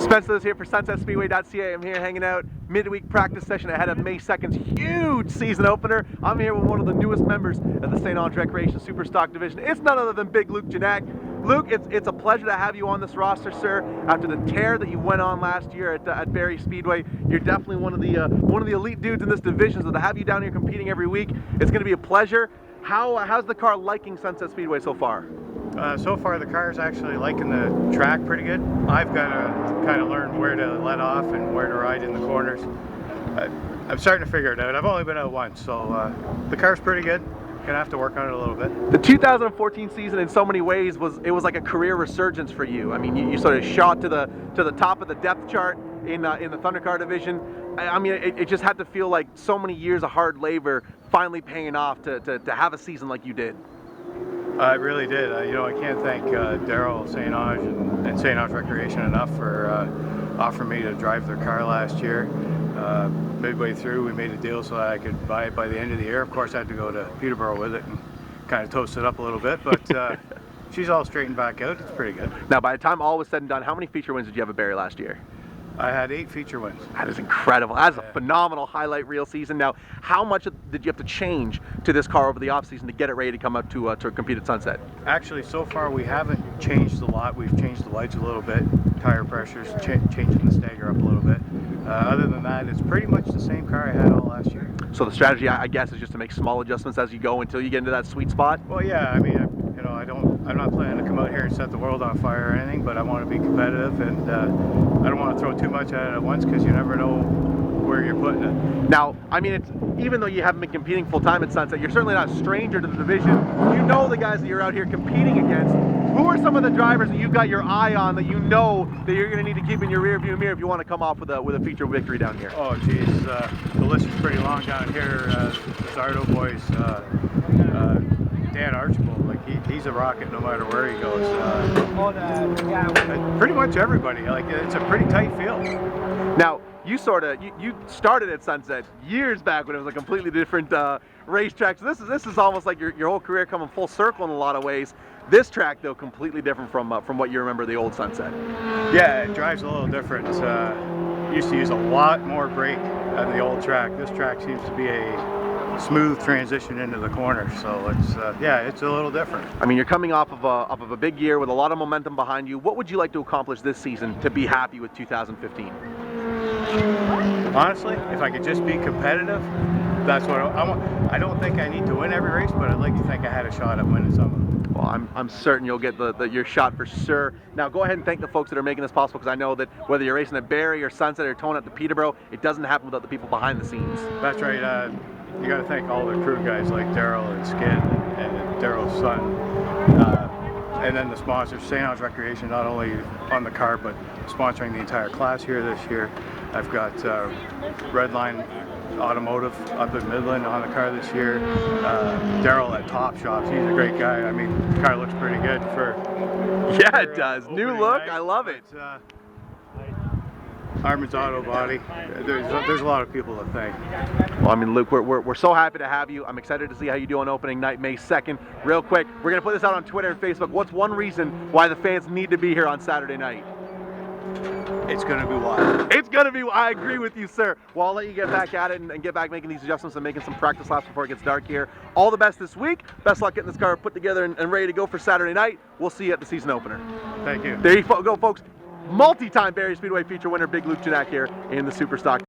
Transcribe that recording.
Spencer is here for Sunset Speedway.ca. I'm here hanging out, midweek practice session ahead of May 2nd's huge season opener. I'm here with one of the newest members of the St. Onge Recreation Superstock Division. It's none other than big Luke Gignac. Luke, it's a pleasure to have you on this roster, sir. After the tear that you went on last year at Barrie Speedway, you're definitely one of the elite dudes in this division. So to have you down here competing every week, it's going to be a pleasure. How's the car liking Sunset Speedway so far? So far the car's actually liking the track pretty good. I've got to kind of learn where to let off and where to ride in the corners. I'm starting to figure it out. I've only been out once, so the car's pretty good. Gonna have to work on it a little bit. The 2014 season in so many ways was like a career resurgence for you. I mean, you sort of shot to the top of the depth chart in the Thunder Car division. I mean, it just had to feel like so many years of hard labor finally paying off to have a season like you did. It really did. You know, I can't thank Daryl, St. Onge, and St. Onge Recreation enough for offering me to drive their car last year. Midway through, we made a deal so that I could buy it by the end of the year. Of course, I had to go to Peterborough with it and kind of toast it up a little bit, but she's all straightened back out. It's pretty good. Now, by the time all was said and done, how many feature wins did you have at Barrie last year? I had 8 feature wins. That is incredible. That's a phenomenal highlight reel season. Now, how much did you have to change to this car over the off season to get it ready to come out to compete at Sunset? Actually, so far we haven't changed a lot. We've changed the lights a little bit, tire pressures, changing the stagger up a little bit. Other than that, it's pretty much the same car I had all last year. So the strategy, I guess, is just to make small adjustments as you go until you get into that sweet spot? Well, yeah. I mean, you know, I'm not planning to come out here and set the world on fire or anything, but I want to be competitive, and I don't want to throw too much at it at once because you never know where you're putting it. Now, I mean, even though you haven't been competing full time at Sunset, you're certainly not a stranger to the division. You know the guys that you're out here competing against. Who are some of the drivers that you've got your eye on that you know that you're going to need to keep in your rear view mirror if you want to come off with a feature victory down here? Oh, geez, the list is pretty long down here. The Zardo boys, Dan Archibald, like he's a rocket no matter where he goes. Pretty much everybody. Like, it's a pretty tight field. Now, you started at Sunset years back when it was a completely different racetrack. So this is almost like your whole career coming full circle in a lot of ways. This track, though, completely different from what you remember the old Sunset. Yeah, it drives a little different. Used to use a lot more brake on the old track. This track seems to be a smooth transition into the corner, so it's a little different. I mean, you're coming off of a big year with a lot of momentum behind you. What would you like to accomplish this season to be happy with 2015? Honestly, if I could just be competitive, that's what I want. I don't think I need to win every race, but I'd like to think I had a shot at winning some of them. Well, I'm certain you'll get your shot for sure. Now, go ahead and thank the folks that are making this possible, because I know that whether you're racing at Barrie or Sunset or towing up to Peterborough, it doesn't happen without the people behind the scenes. That's right. You got to thank all the crew guys like Daryl and Skid and Daryl's son, and then the sponsors, St. Onge Recreation, not only on the car but sponsoring the entire class here this year. I've got Redline Automotive up in Midland on the car this year. Daryl at Top Shops, he's a great guy. I mean, the car looks pretty good for it does. New look, night. I love it. Armin's Auto Body. There's a lot of people to thank. Well, I mean, Luke, we're so happy to have you. I'm excited to see how you do on opening night, May 2nd. Real quick, we're going to put this out on Twitter and Facebook. What's one reason why the fans need to be here on Saturday night? It's going to be wild. It's going to be, I agree with you, sir. Well, I'll let you get back at it and get back making these adjustments and making some practice laps before it gets dark here. All the best this week. Best luck getting this car put together and ready to go for Saturday night. We'll see you at the season opener. Thank you. There you go, folks. Multi-time Barrie Speedway feature winner, Big Luke Gignac here in the Superstock.